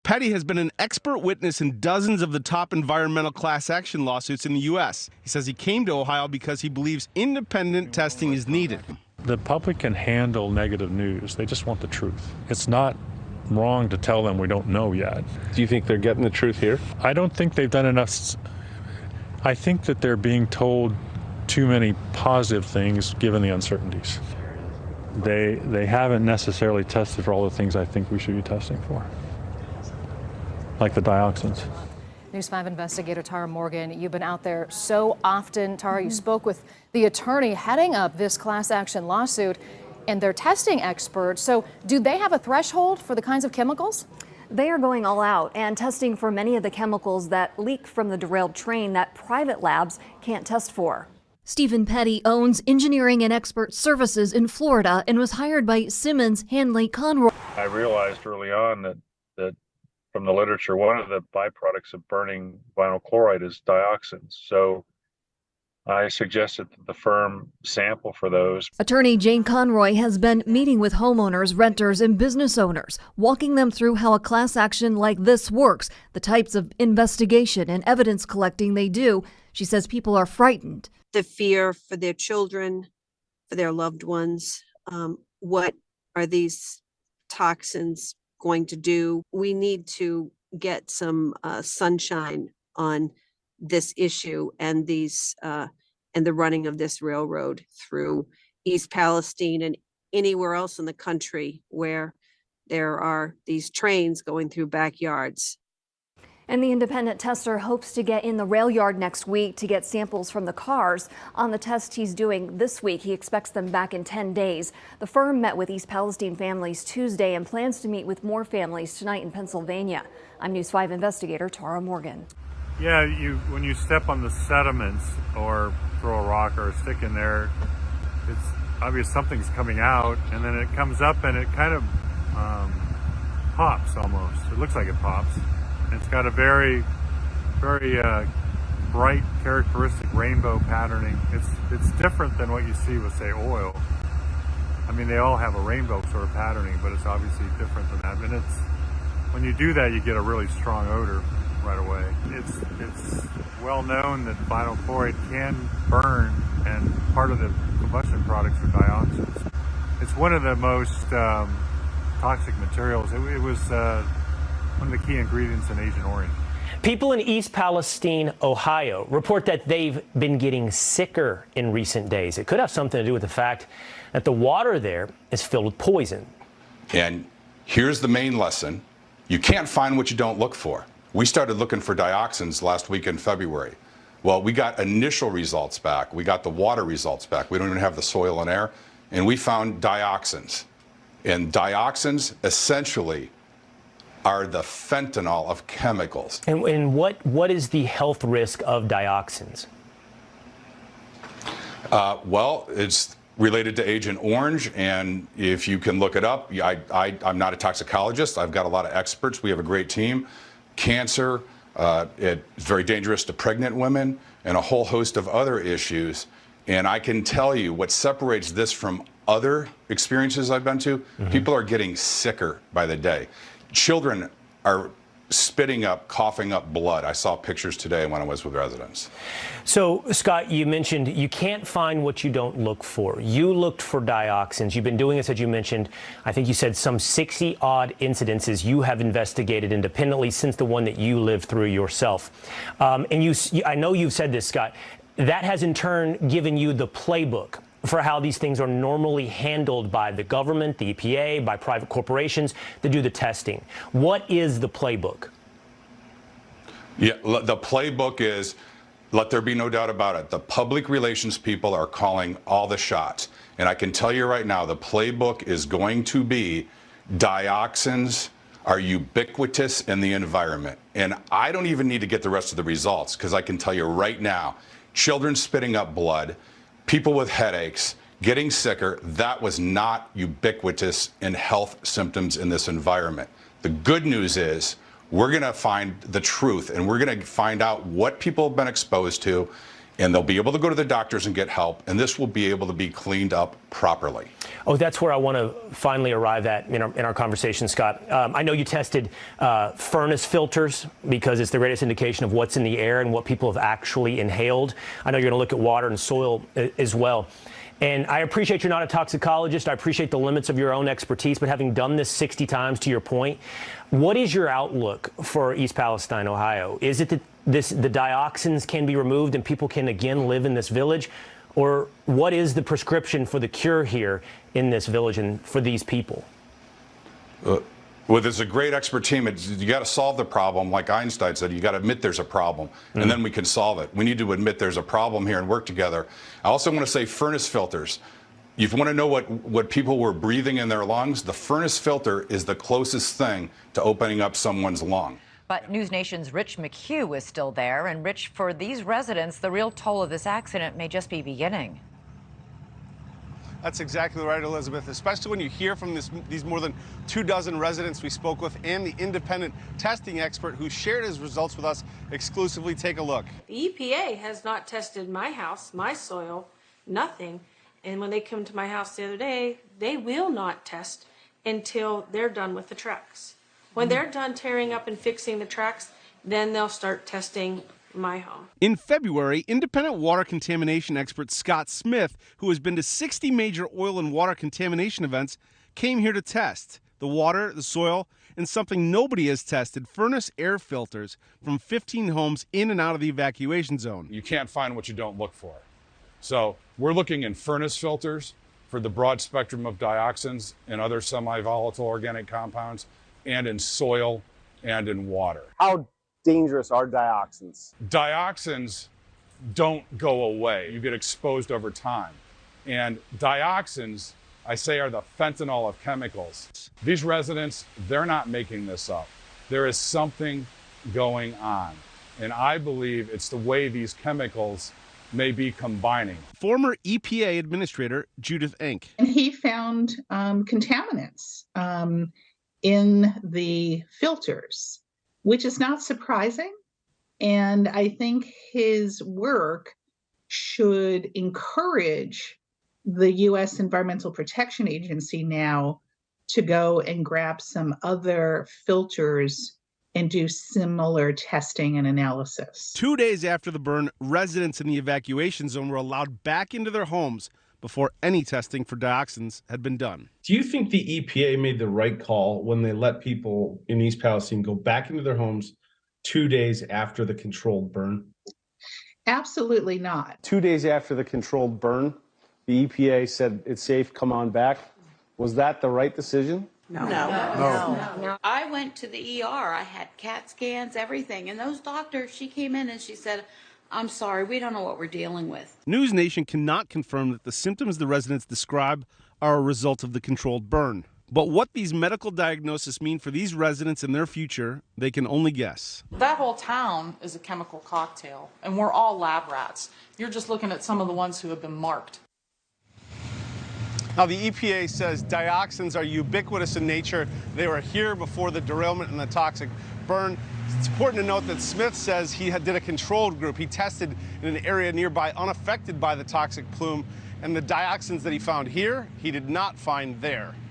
Petty has been an expert witness in dozens of the top environmental class action lawsuits in the U.S. He says he came to Ohio because he believes independent testing is needed. The public can handle negative news. They just want the truth. It's not wrong to tell them we don't know yet. Do you think they're getting the truth here? I don't think they've done enough. I think that they're being told too many positive things given the uncertainties. They haven't necessarily tested for all the things I think we should be testing for, like the dioxins. News 5 investigator Tara Morgan, you've been out there so often. Tara, you spoke with the attorney heading up this class action lawsuit, and they're testing experts. So do they have a threshold for the kinds of chemicals? They are going all out and testing for many of the chemicals that leak from the derailed train that private labs can't test for. Stephen Petty owns engineering and expert services in Florida and was hired by Simmons Hanley Conroy. I realized early on that from the literature, one of the byproducts of burning vinyl chloride is dioxins. So I suggested that the firm sample for those. Attorney Jane Conroy has been meeting with homeowners, renters, and business owners, walking them through how a class action like this works, the types of investigation and evidence collecting they do. She says people are frightened. The fear for their children, for their loved ones. What are these toxins going to do? We need to get some sunshine on this issue and these and the running of this railroad through East Palestine and anywhere else in the country where there are these trains going through backyards. And the independent tester hopes to get in the rail yard next week to get samples from the cars on the test he's doing this week. He expects them back in 10 days. The firm met with East Palestine families Tuesday and plans to meet with more families tonight in Pennsylvania. I'm News 5 investigator Tara Morgan. Yeah, when you step on the sediments or throw a rock or a stick in there, it's obvious something's coming out, and then it comes up and it kind of pops almost. It looks like it pops. And it's got a very, very bright, characteristic rainbow patterning. It's different than what you see with, say, oil. I mean, they all have a rainbow sort of patterning, but it's obviously different than that. And when you do that, you get a really strong odor right away. It's well known that vinyl chloride can burn, and part of the combustion products are dioxins. It's one of the most toxic materials. It was one of the key ingredients in Agent Orange. People in East Palestine, Ohio, report that they've been getting sicker in recent days. It could have something to do with the fact that the water there is filled with poison. And here's the main lesson. You can't find what you don't look for. We started looking for dioxins last week in February. Well, we got initial results back. We got the water results back. We don't even have the soil and air. And we found dioxins. And dioxins essentially are the fentanyl of chemicals. And what is the health risk of dioxins? Well, it's related to Agent Orange, and if you can look it up, I'm not a toxicologist. I've got a lot of experts. We have a great team. Cancer, it's very dangerous to pregnant women, and a whole host of other issues. And I can tell you what separates this from other experiences I've been to, people are getting sicker by the day. Children are spitting up, coughing up blood. I saw pictures today when I was with residents. So, Scott, you mentioned you can't find what you don't look for. You looked for dioxins. You've been doing this, as you mentioned, I think you said some 60-odd incidences you have investigated independently since the one that you lived through yourself. And I know you've said this, Scott, that has in turn given you the playbook for how these things are normally handled by the government, the EPA, by private corporations that do the testing. What is the playbook? Yeah, the playbook is, let there be no doubt about it, the public relations people are calling all the shots. And I can tell you right now, the playbook is going to be dioxins are ubiquitous in the environment. And I don't even need to get the rest of the results, because I can tell you right now, children spitting up blood, people with headaches, getting sicker, that was not ubiquitous in health symptoms in this environment. The good news is we're going to find the truth, and we're going to find out what people have been exposed to, and they'll be able to go to the doctors and get help, and this will be able to be cleaned up properly. Oh, that's where I want to finally arrive at in our conversation, Scott. I know you tested furnace filters because it's the greatest indication of what's in the air and what people have actually inhaled. I know you're going to look at water and soil as well. And I appreciate you're not a toxicologist. I appreciate the limits of your own expertise. But having done this 60 times, to your point, what is your outlook for East Palestine, Ohio? Is it that the dioxins can be removed and people can again live in this village? Or what is the prescription for the cure here in this village and for these people? Well, there's a great expert team. You got to solve the problem. Like Einstein said, you got to admit there's a problem, and then we can solve it. We need to admit there's a problem here and work together. I also want to say furnace filters. If you want to know what people were breathing in their lungs, the furnace filter is the closest thing to opening up someone's lung. But News Nation's Rich McHugh is still there. And Rich, for these residents, the real toll of this accident may just be beginning. That's exactly right, Elizabeth, especially when you hear from these more than 24 residents we spoke with and the independent testing expert who shared his results with us exclusively. Take a look. The EPA has not tested my house, my soil, nothing. And when they come to my house the other day, they will not test until they're done with the tracks. When they're done tearing up and fixing the tracks, then they'll start testing my home. In February, independent water contamination expert Scott Smith, who has been to 60 major oil and water contamination events, came here to test the water, the soil, and something nobody has tested, furnace air filters from 15 homes in and out of the evacuation zone. You can't find what you don't look for. So we're looking in furnace filters for the broad spectrum of dioxins and other semi-volatile organic compounds, and in soil and in water. How dangerous are dioxins? Dioxins don't go away. You get exposed over time. And dioxins, I say, are the fentanyl of chemicals. These residents, they're not making this up. There is something going on. And I believe it's the way these chemicals may be combining. Former EPA Administrator Judith Enck. And he found contaminants in the filters, which is not surprising. And I think his work should encourage the U.S. Environmental Protection Agency now to go and grab some other filters and do similar testing and analysis. 2 days after the burn, residents in the evacuation zone were allowed back into their homes before any testing for dioxins had been done. Do you think the EPA made the right call when they let people in East Palestine go back into their homes 2 days after the controlled burn? Absolutely not. 2 days after the controlled burn, the EPA said it's safe, come on back. Was that the right decision? No. I went to the ER. I had CAT scans, everything. And those doctors, she came in and she said, I'm sorry, we don't know what we're dealing with. News Nation cannot confirm that the symptoms the residents describe are a result of the controlled burn. But what these medical diagnoses mean for these residents and their future, they can only guess. That whole town is a chemical cocktail, and we're all lab rats. You're just looking at some of the ones who have been marked. Now, the EPA says dioxins are ubiquitous in nature. They were here before the derailment and the toxic burn. It's important to note that Smith says he did a controlled group. He tested in an area nearby unaffected by the toxic plume, and the dioxins that he found here, he did not find there.